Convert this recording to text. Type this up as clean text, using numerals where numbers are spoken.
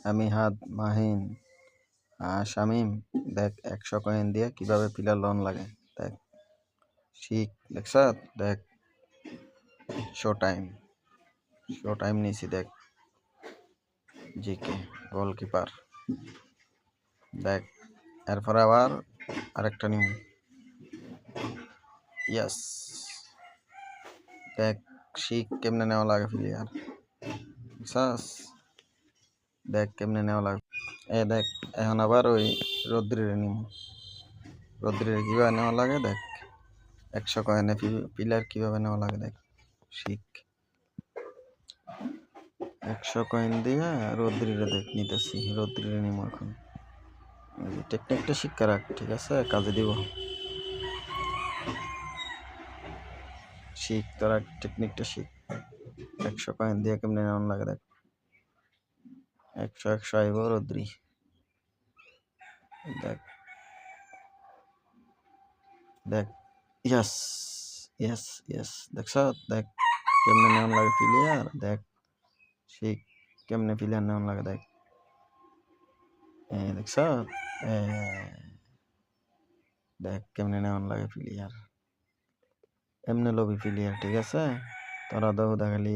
আমিহাদ, মাহিন, শামিম। দেখ 100 কয়েন দিয়ে কিভাবে পিলার লোন লাগে দেখ। শিখ দেখছ। দেখ শো টাইম নিছি দেখ। জিকে গোলকিপার দেখ। এরপরে আবার আরেকটা নিম। ইয়াস দেখ। শিখ কেমনে নেওয়া লাগে প্লেয়ার বুঝছস। দেখ কেমনে নেওয়া লাগে। দেখ এখন আবার ওই রদ্রিরে নিম। রদ্রিরে কিভাবে নেওয়া লাগে দেখ। 100 কয়েনে পিলার কিভাবে নেওয়া লাগে দেখ। শিখ 100 কয়েন দিয়ে রদ্রিরে দেখ নিতেছি। রদ্রিরে নিম এখন। টেকনিকটা শিক্ষা রাখ, ঠিক আছে, কাজে দিব। শিখ তোরা টেকনিকটা শিখ। 100 কয়েন দিয়ে কেমনে নেওয়া লাগে দেখ। 100 আইব রদ্রি। দেখ দেখ। ইয়াস ইয়াস ইয়াস দেখছ। দেখ কেমনে নেওয়া লাগে প্লেয়ার দেখ। শিখ কেমনে প্লেয়ার নেওয়া লাগে দেখ। দেখছ। দেখ কেমনে নেওয়া লাগে প্লেয়ার। এমনি লবি প্লেয়ার, ঠিক আছে। তোরা দেখালি